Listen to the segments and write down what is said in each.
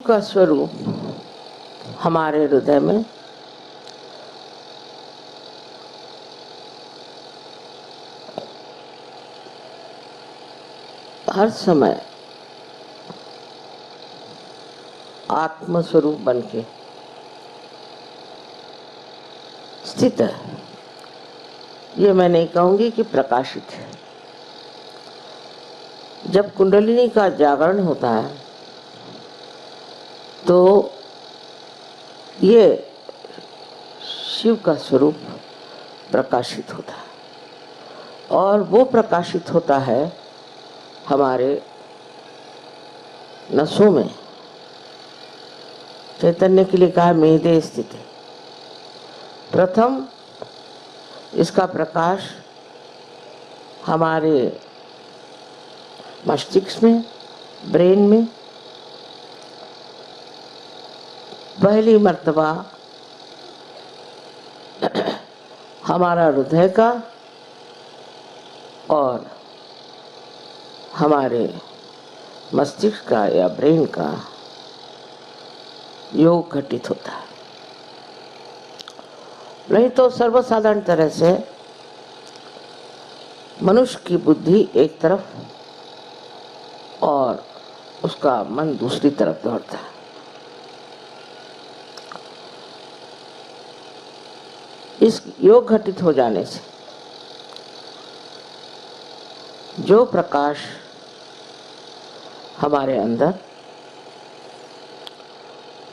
का स्वरूप हमारे हृदय में हर समय आत्म स्वरूप बन के स्थित है। ये मैं नहीं कहूंगी कि प्रकाशित है। जब कुंडलिनी का जागरण होता है तो ये शिव का स्वरूप प्रकाशित होता है और वो प्रकाशित होता है हमारे नसों में। चैतन्य के लिए कहा मेदे स्थित है। प्रथम इसका प्रकाश हमारे मस्तिष्क में, ब्रेन में पहली मर्तबा हमारा हृदय का और हमारे मस्तिष्क का या ब्रेन का योग घटित होता है। नहीं तो सर्वसाधारण तरह से मनुष्य की बुद्धि एक तरफ और उसका मन दूसरी तरफ दौड़ता है। इस योग घटित हो जाने से जो प्रकाश हमारे अंदर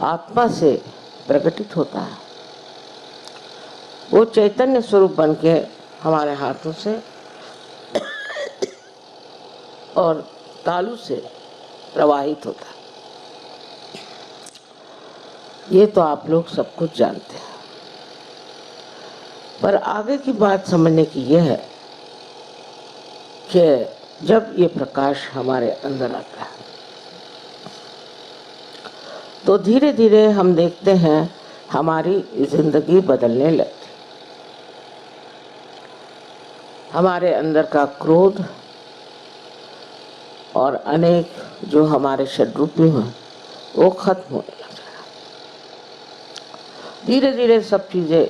आत्मा से प्रकटित होता है वो चैतन्य स्वरूप बन के हमारे हाथों से और तालू से प्रवाहित होता है। ये तो आप लोग सब कुछ जानते हैं, पर आगे की बात समझने की यह है कि जब ये प्रकाश हमारे अंदर आता है तो धीरे धीरे हम देखते हैं हमारी जिंदगी बदलने लगती। हमारे अंदर का क्रोध और अनेक जो हमारे षड्रूपी हैं वो खत्म होने लग जाएगा। धीरे धीरे सब चीजें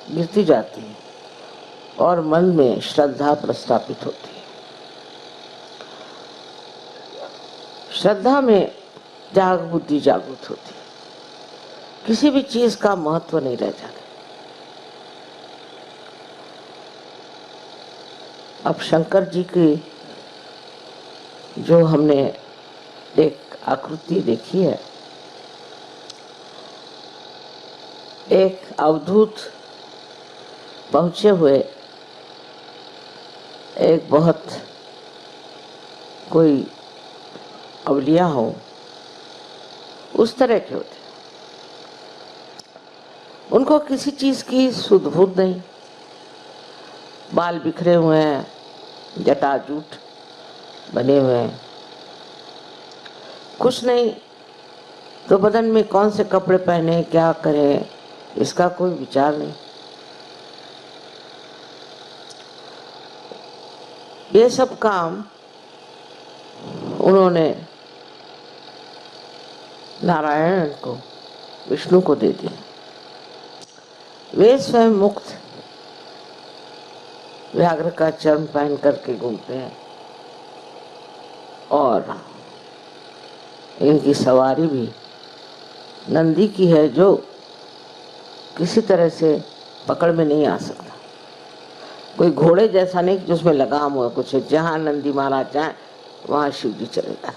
गिरती जाती हैं और मन में श्रद्धा प्रस्थापित होती है। श्रद्धा में त्याग बुद्धि जागृत होती है। किसी भी चीज का महत्व नहीं रह जाता। अब शंकर जी की जो हमने एक आकृति देखी है, एक अवधूत पहुंचे हुए एक बहुत कोई अवलिया हो उस तरह के होते। उनको किसी चीज की सुध बुध नहीं, बाल बिखरे हुए हैं, जटाजूट बने हुए हैं, कुछ नहीं तो बदन में कौन से कपड़े पहने, क्या करें, इसका कोई विचार नहीं। ये सब काम उन्होंने नारायण को, विष्णु को दे दिया। वे स्वयं मुक्त व्याघ्र का चर्म पहन करके घूमते हैं और इनकी सवारी भी नंदी की है जो किसी तरह से पकड़ में नहीं आ सकता। कोई घोड़े जैसा नहीं जिसमें लगाम हुआ कुछ है। जहाँ नंदी महाराज जाए वहाँ शिव जी चले जाता।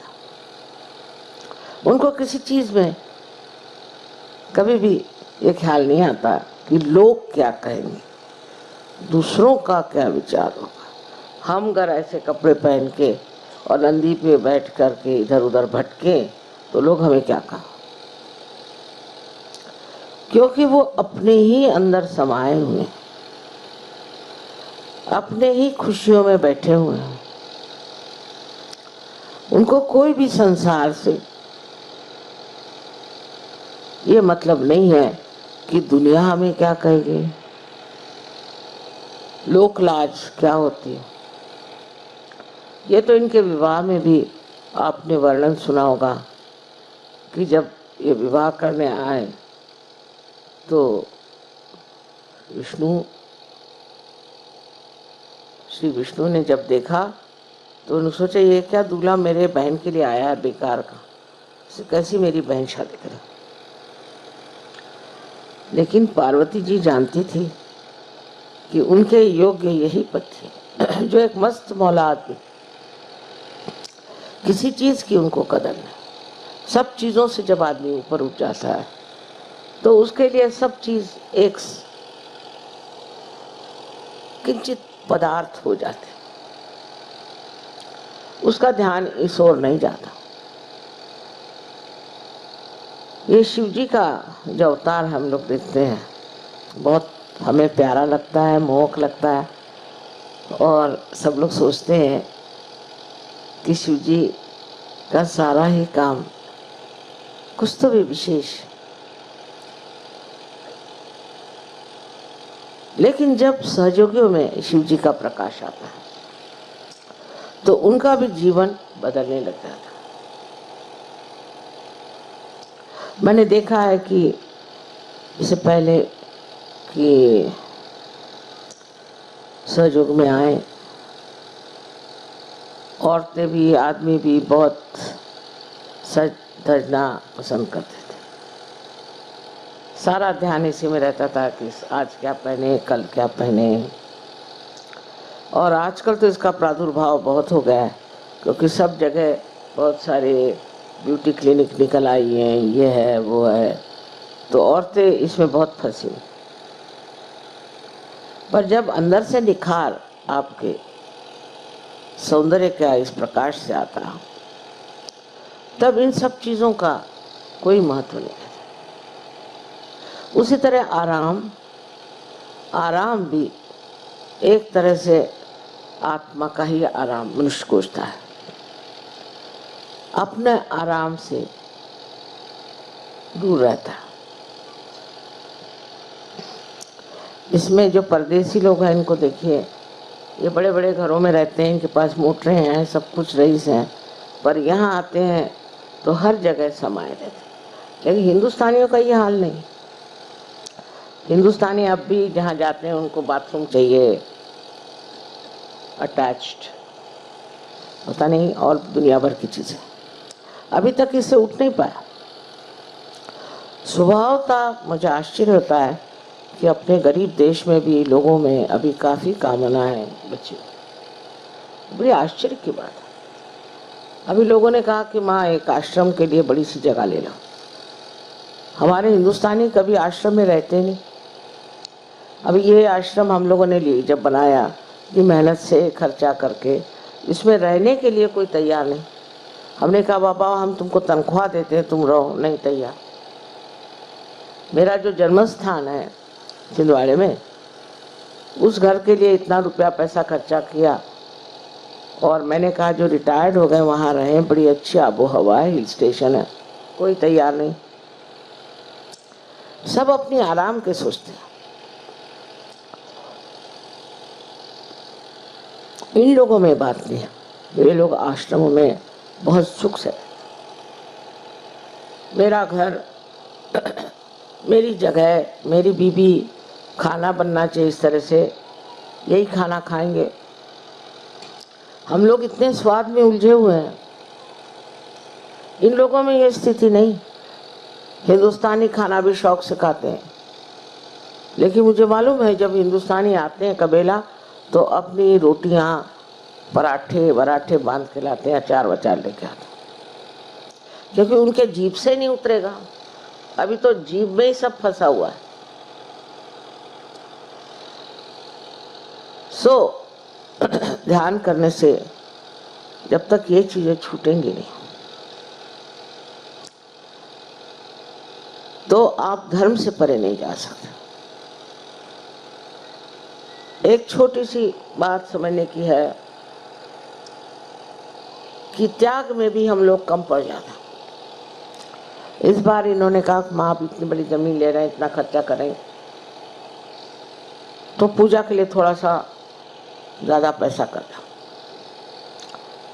उनको किसी चीज में कभी भी ये ख्याल नहीं आता कि लोग क्या कहेंगे, दूसरों का क्या विचार होगा। हम अगर ऐसे कपड़े पहन के और नंदी पे बैठ करके इधर उधर भटके तो लोग हमें क्या कहा, क्योंकि वो अपने ही अंदर समाये हुए, अपने ही खुशियों में बैठे हुए हैं। उनको कोई भी संसार से ये मतलब नहीं है कि दुनिया हमें क्या कहेगी, लोक लाज क्या होती है। ये तो इनके विवाह में भी आपने वर्णन सुना होगा कि जब ये विवाह करने आए तो श्री विष्णु ने जब देखा तो उन्होंने सोचा ये क्या दूल्हा मेरे बहन के लिए आया है बेकार का, कैसी मेरी बहन शादी करे। लेकिन पार्वती जी जानती थी कि उनके योग्य यही पति जो एक मस्त मौला आदमी, किसी चीज की उनको कदर नहीं। सब चीजों से जब आदमी ऊपर उठ जाता है तो उसके लिए सब चीज एक किंचित पदार्थ हो जाते, उसका ध्यान इस ओर नहीं जाता। ये शिव जी का जो अवतार हम लोग देखते हैं बहुत हमें प्यारा लगता है, मोहक लगता है, और सब लोग सोचते हैं कि शिव जी का सारा ही काम कुछ तो भी विशेष। लेकिन जब सहयोगियों में शिव जी का प्रकाश आता है तो उनका भी जीवन बदलने लग जाता है। मैंने देखा है कि इससे पहले कि सहयोग में आए, औरतें भी आदमी भी बहुत सज धजना पसंद करते थे। सारा ध्यान इसी में रहता था कि आज क्या पहने, कल क्या पहने। और आजकल तो इसका प्रादुर्भाव बहुत हो गया है, क्योंकि सब जगह बहुत सारे ब्यूटी क्लिनिक निकल आई हैं, ये है वो है, तो औरतें इसमें बहुत फंसी। पर जब अंदर से निखार आपके सौंदर्य का इस प्रकाश से आता तब इन सब चीज़ों का कोई महत्व नहीं है। उसी तरह आराम भी एक तरह से आत्मा का ही आराम मनुष्य खोजता है। अपने आराम से दूर रहता है। इसमें जो परदेसी लोग हैं इनको देखिए, ये बड़े बड़े घरों में रहते हैं, इनके पास मोटरें हैं, सब कुछ रईस हैं, पर यहाँ आते हैं तो हर जगह समाये रहते हैं। लेकिन हिंदुस्तानियों का ये हाल नहीं। हिंदुस्तानी अब भी जहाँ जाते हैं उनको बाथरूम चाहिए अटैच्ड, पता नहीं और दुनिया भर की चीज़ें। अभी तक इससे उठ नहीं पाया। स्वभावतः मुझे आश्चर्य होता है कि अपने गरीब देश में भी लोगों में अभी काफ़ी कामनाएं बची। बड़ी आश्चर्य की बात है। अभी लोगों ने कहा कि माँ एक आश्रम के लिए बड़ी सी जगह ले लो। हमारे हिंदुस्तानी कभी आश्रम में रहते नहीं। अभी ये आश्रम हम लोगों ने लिए जब बनाया कि मेहनत से खर्चा करके, इसमें रहने के लिए कोई तैयार नहीं। हमने कहा बाबा हम तुमको तनख्वाह देते हैं, तुम रहो, नहीं तैयार। मेरा जो जन्म स्थान है छिंदवाड़े में, उस घर के लिए इतना रुपया पैसा खर्चा किया, और मैंने कहा जो रिटायर्ड हो गए वहाँ रहें, बड़ी अच्छी आबो हवा है, हिल स्टेशन है, कोई तैयार नहीं। सब अपनी आराम के सोचते हैं। इन लोगों में बात नहीं है। ये लोग आश्रमों में बहुत सुख से, मेरा घर मेरी जगह, मेरी बीबी, खाना बनना चाहिए इस तरह से, यही खाना खाएंगे। हम लोग इतने स्वाद में उलझे हुए हैं, इन लोगों में ये स्थिति नहीं। हिंदुस्तानी खाना भी शौक से खाते हैं, लेकिन मुझे मालूम है जब हिंदुस्तानी आते हैं कबीला तो अपनी रोटियां पराठे वराठे बांध के लाते हैं, अचार वचार लेके आते हैं, क्योंकि उनके जीभ से नहीं उतरेगा। अभी तो जीभ में ही सब फंसा हुआ है। ध्यान करने से जब तक ये चीजें छूटेंगी नहीं तो आप धर्म से परे नहीं जा सकते। एक छोटी सी बात समझने की है कि त्याग में भी हम लोग कम पड़ जाते हैं। इस बार इन्होंने कहा माँ आप इतनी बड़ी जमीन ले रहे हैं, इतना खर्चा करें, तो पूजा के लिए थोड़ा सा ज्यादा पैसा करना।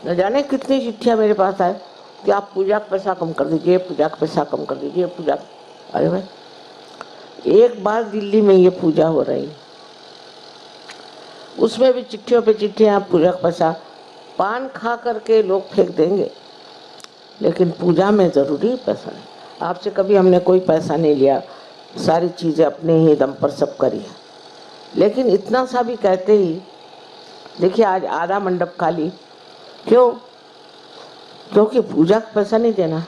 न जाने कितनी चिट्ठियां मेरे पास आए, कि आप पूजा का पैसा कम कर दीजिए, पूजा का पैसा कम कर दीजिए, पूजा। अरे भाई, एक बार दिल्ली में ये पूजा हो रही, उसमें भी चिट्ठियों पे चिट्ठियाँ, पूजा का पैसा। पान खा करके लोग फेंक देंगे, लेकिन पूजा में जरूरी पैसा नहीं। आपसे कभी हमने कोई पैसा नहीं लिया, सारी चीजें अपने ही दम पर सब करी है। लेकिन इतना सा भी कहते ही, देखिए आज आधा मंडप खाली, क्यों? क्योंकि पूजा का पैसा नहीं देना।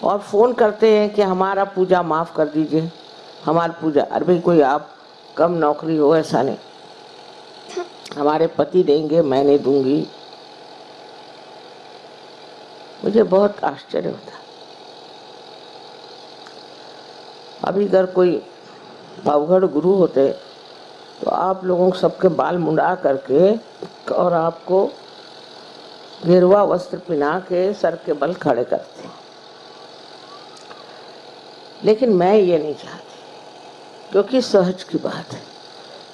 और फोन करते हैं कि हमारा पूजा माफ कर दीजिए, हमारी पूजा। अरे भाई, कोई आप कम नौकरी हो ऐसा नहीं, हमारे पति देंगे, मैं नहीं दूंगी। मुझे बहुत आश्चर्य होता है। अभी अगर कोई अवघड़ गुरु होते तो आप लोगों को सबके बाल मुंडा करके और आपको गेरुआ वस्त्र पहना के सर के बल खड़े करते। लेकिन मैं ये नहीं चाहती, क्योंकि सहज की बात है,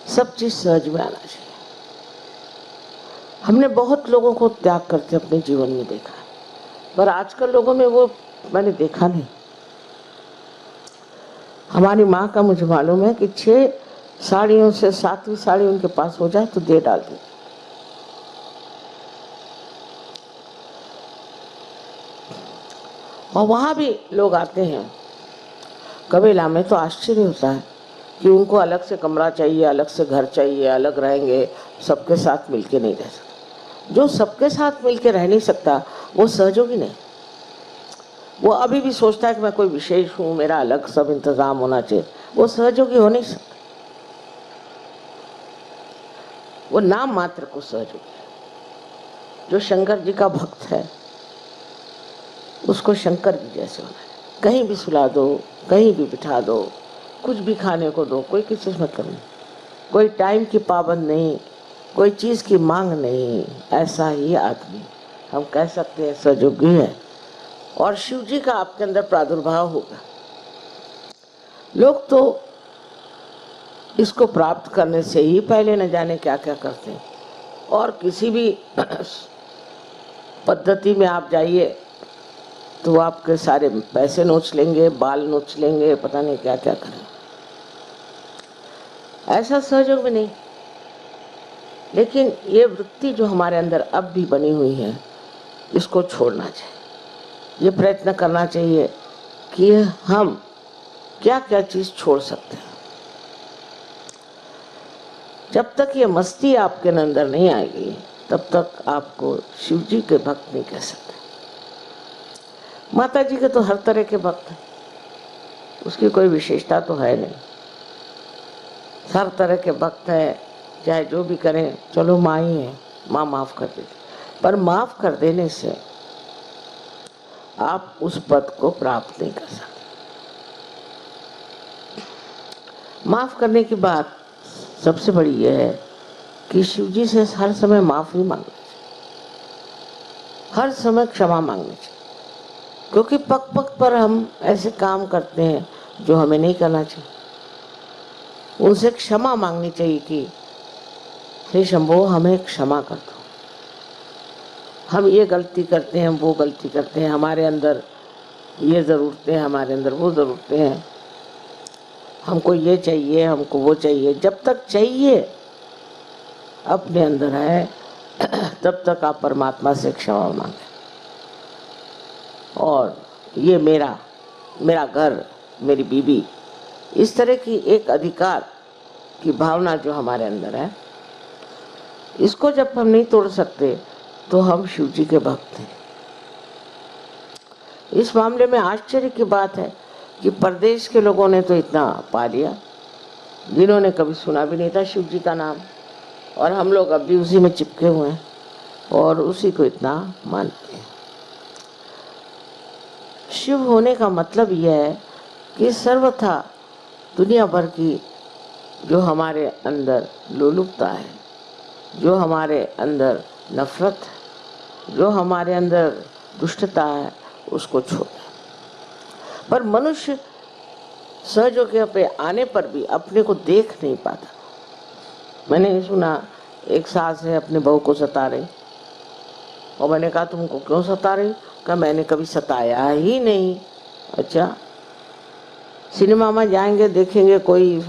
सब चीज सहज में आना चाहिए। हमने बहुत लोगों को त्याग करते अपने जीवन में देखा है, पर आजकल लोगों में वो मैंने देखा नहीं। हमारी माँ का मुझे मालूम है कि 6 साड़ियों से 7वीं साड़ी उनके पास हो जाए तो दे डालती। और वहां भी लोग आते हैं कबीला में, तो आश्चर्य होता है कि उनको अलग से कमरा चाहिए, अलग से घर चाहिए, अलग रहेंगे, सबके साथ मिलके नहीं रह सकते। जो सबके साथ मिलके रह नहीं सकता वो सहयोगी नहीं। वो अभी भी सोचता है कि मैं कोई विशेष हूँ, मेरा अलग सब इंतजाम होना चाहिए। वो सहयोगी हो नहीं सकता, वो नाम मात्र को सहयोगी है। जो शंकर जी का भक्त है उसको शंकर जी जैसे होना है। कहीं भी सुला दो, कहीं भी बिठा दो, कुछ भी खाने को दो, कोई किसी से मतलब नहीं, कोई टाइम की पाबंद नहीं, कोई चीज की मांग नहीं। ऐसा ही आदमी हम कह सकते हैं सहयोगी है। और शिव जी का आपके अंदर प्रादुर्भाव होगा। लोग तो इसको प्राप्त करने से ही पहले न जाने क्या क्या करते हैं। और किसी भी पद्धति में आप जाइए तो आपके सारे पैसे नोच लेंगे, बाल नोच लेंगे, पता नहीं क्या क्या करें। ऐसा सहयोग भी नहीं। लेकिन ये वृत्ति जो हमारे अंदर अब भी बनी हुई है, इसको छोड़ना चाहिए। ये प्रयत्न करना चाहिए कि हम क्या क्या चीज छोड़ सकते हैं। जब तक ये मस्ती आपके अंदर नहीं आएगी तब तक आपको शिव जी के भक्त नहीं कह सकते। माता जी के तो हर तरह के भक्त हैं, उसकी कोई विशेषता तो है नहीं। हर तरह के भक्त हैं, चाहे जो भी करें, चलो माँ ही है, माँ माफ कर देती। पर माफ कर देने से आप उस पद को प्राप्त नहीं कर सकते। माफ करने की बात सबसे बड़ी यह है कि शिव जी से हर समय माफी मांगनी चाहिए, हर समय क्षमा मांगनी चाहिए। क्योंकि पग पग पर हम ऐसे काम करते हैं जो हमें नहीं करना चाहिए। उनसे क्षमा मांगनी चाहिए कि हे शंभो, हमें क्षमा कर दो, हम ये गलती करते हैं, वो गलती करते हैं, हमारे अंदर ये ज़रूरतें हैं, हमारे अंदर वो ज़रूरतें हैं, हमको ये चाहिए, हमको वो चाहिए। जब तक चाहिए अपने अंदर है तब तक आप परमात्मा से क्षमा मांगे। और ये मेरा घर, मेरी बीवी, इस तरह की एक अधिकार की भावना जो हमारे अंदर है, इसको जब हम नहीं तोड़ सकते तो हम शिव जी के भक्त हैं। इस मामले में आश्चर्य की बात है कि प्रदेश के लोगों ने तो इतना पा लिया, जिन्होंने कभी सुना भी नहीं था शिव जी का नाम, और हम लोग अब भी उसी में चिपके हुए हैं और उसी को इतना मानते हैं। शिव होने का मतलब यह है कि सर्वथा दुनिया भर की जो हमारे अंदर लोलुपता है, जो हमारे अंदर नफरत है, जो हमारे अंदर दुष्टता है, उसको छोड़ना। पर मनुष्य सहयोगी पे आने पर भी अपने को देख नहीं पाता। मैंने सुना एक सास है अपने बहू को सता रही और मैंने कहा तुमको क्यों सता रही? कहा मैंने कभी सताया ही नहीं। अच्छा, सिनेमा में जाएंगे, देखेंगे कोई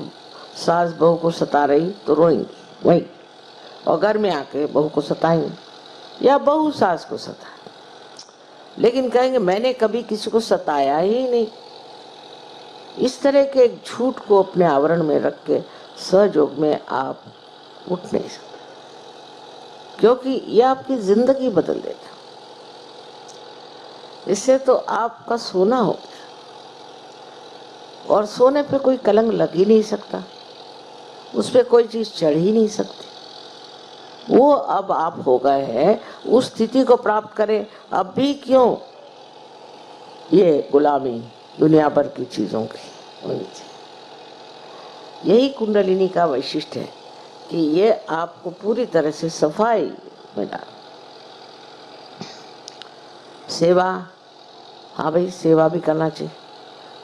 सास बहू को सता रही तो रोएंगे वही, और घर में आके बहू को सताएंगे या बहू सास को सताए, लेकिन कहेंगे मैंने कभी किसी को सताया ही नहीं। इस तरह के एक झूठ को अपने आवरण में रख के सहयोग में आप उठ नहीं सकते, क्योंकि यह आपकी जिंदगी बदल देगा। इससे तो आपका सोना हो गया, और सोने पे कोई कलंक लग ही नहीं सकता, उस पे कोई चीज चढ़ ही नहीं सकती। वो अब आप हो गए हैं, उस स्थिति को प्राप्त करें। अब भी क्यों ये गुलामी दुनिया भर की चीजों की होनी चाहिए। यही कुंडलिनी का वैशिष्ट्य है कि ये आपको पूरी तरह से सफाई में डाल। सेवा, हाँ भाई सेवा भी करना चाहिए,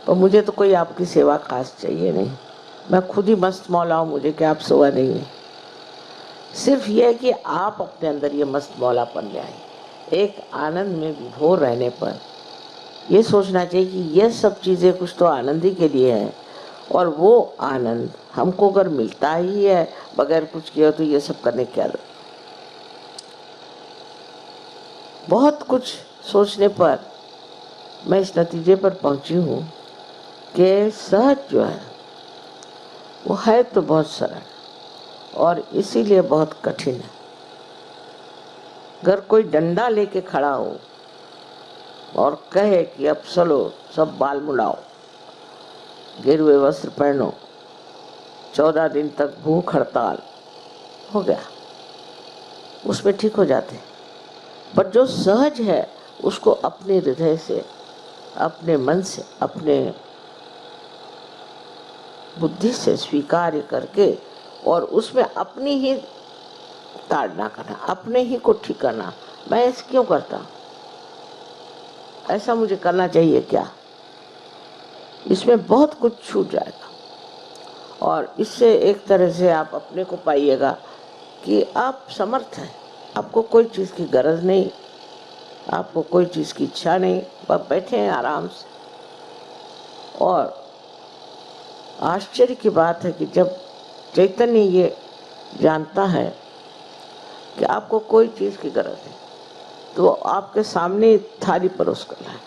पर मुझे तो कोई आपकी सेवा खास चाहिए नहीं, मैं खुद ही मस्त मौला हूँ, मुझे क्या आप सेवा देंगे। सिर्फ ये है कि आप अपने अंदर ये मस्त मौलापन ले आए। एक आनंद में विभोर रहने पर ये सोचना चाहिए कि ये सब चीज़ें कुछ तो आनंद ही के लिए है, और वो आनंद हमको अगर मिलता ही है बगैर कुछ किए तो ये सब करने क्या जरूरत। बहुत कुछ सोचने पर मैं इस नतीजे पर पहुंची हूँ कि सहज जो है वो है तो बहुत सरल और इसीलिए बहुत कठिन है। अगर कोई डंडा लेके खड़ा हो और कहे कि अब चलो सब बाल मुड़ाओ, गिरवे वस्त्र पहनो, 14 दिन तक भूख हड़ताल, हो गया, उसमें ठीक हो जाते। पर जो सहज है उसको अपने हृदय से, अपने मन से, अपने बुद्धि से स्वीकार करके और उसमें अपनी ही ताड़ना करना, अपने ही को ठीक करना। मैं ऐसे क्यों करता, ऐसा मुझे करना चाहिए क्या, इसमें बहुत कुछ छूट जाएगा। और इससे एक तरह से आप अपने को पाइएगा कि आप समर्थ हैं, आपको कोई चीज़ की गरज नहीं, आपको कोई चीज़ की इच्छा नहीं, बस बैठे हैं आराम से। और आश्चर्य की बात है कि जब चैतन्य ये जानता है कि आपको कोई चीज़ की गरज है तो आपके सामने थाली परोस कर लाए।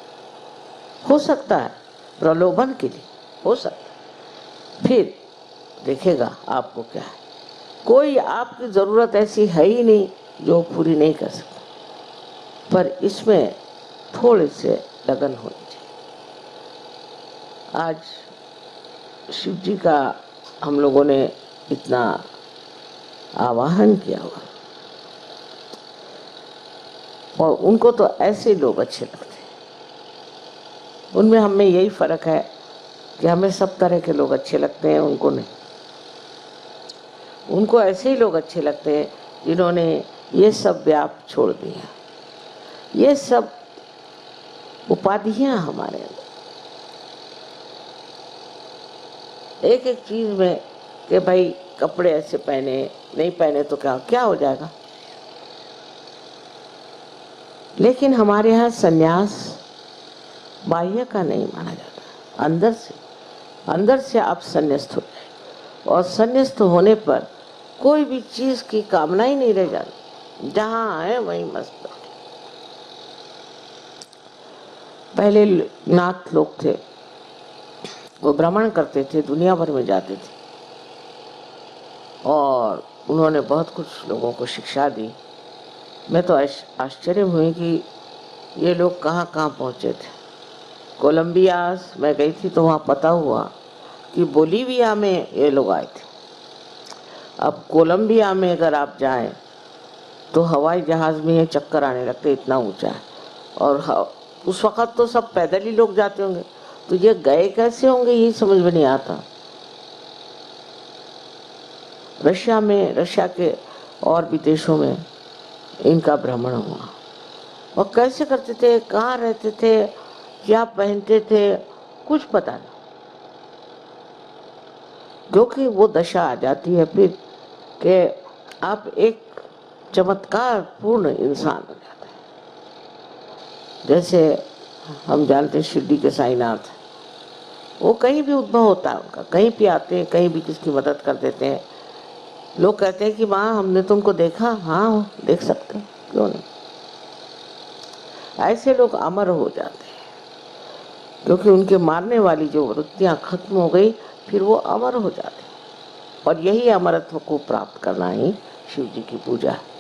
हो सकता है प्रलोभन के लिए, हो सकता है, फिर देखेगा आपको क्या है। कोई आपकी ज़रूरत ऐसी है ही नहीं जो पूरी नहीं कर सकता, पर इसमें थोड़े से लगन होनी चाहिए। आज शिव जी का हम लोगों ने इतना आवाहन किया हुआ, और उनको तो ऐसे लोग अच्छे लगते हैं। उनमें हमें यही फर्क है कि हमें सब तरह के लोग अच्छे लगते हैं, उनको नहीं। उनको ऐसे ही लोग अच्छे लगते हैं जिन्होंने ये सब व्याप छोड़ दिया, ये सब उपाधियां हमारे अंदर एक एक चीज में कि भाई कपड़े ऐसे पहने, नहीं पहने तो क्या हो जाएगा। लेकिन हमारे यहाँ सन्यास बाह्य का नहीं माना जाता, अंदर से आप संन्यास्त हो जाए, और संन्यास्त होने पर कोई भी चीज की कामना ही नहीं रह जाती, जहाँ है वहीं मस्त। पहले नाथ लोग थे, वो भ्रमण करते थे, दुनिया भर में जाते थे, और उन्होंने बहुत कुछ लोगों को शिक्षा दी। मैं तो आश्चर्य हुई कि ये लोग कहाँ कहाँ पहुँचे थे। कोलंबिया मैं गई थी तो वहाँ पता हुआ कि बोलीविया में ये लोग आए थे। अब कोलंबिया में अगर आप जाएं तो हवाई जहाज़ में ये चक्कर आने लगते, इतना ऊंचा है, और उस वक़्त तो सब पैदल ही लोग जाते होंगे, तो ये गए कैसे होंगे यही समझ में नहीं आता। रशिया के और भी देशों में इनका भ्रमण हुआ, और कैसे करते थे, कहाँ रहते थे, क्या पहनते थे, कुछ पता नहीं। क्योंकि वो दशा आ जाती है फिर कि आप एक चमत्कार पूर्ण इंसान हो जाता है। जैसे हम जानते हैं शिरडी के साईनाथ, वो कहीं भी उद्भव होता है उनका, कहीं भी आते हैं, कहीं भी किसकी मदद कर देते हैं। लोग कहते हैं कि माँ हमने तुमको देखा, हाँ देख सकते हैं, क्यों नहीं। ऐसे लोग अमर हो जाते हैं क्योंकि उनके मारने वाली जो वृत्तियाँ खत्म हो गई, फिर वो अमर हो जाते हैं। और यही अमरत्व को प्राप्त करना ही शिव जी की पूजा है।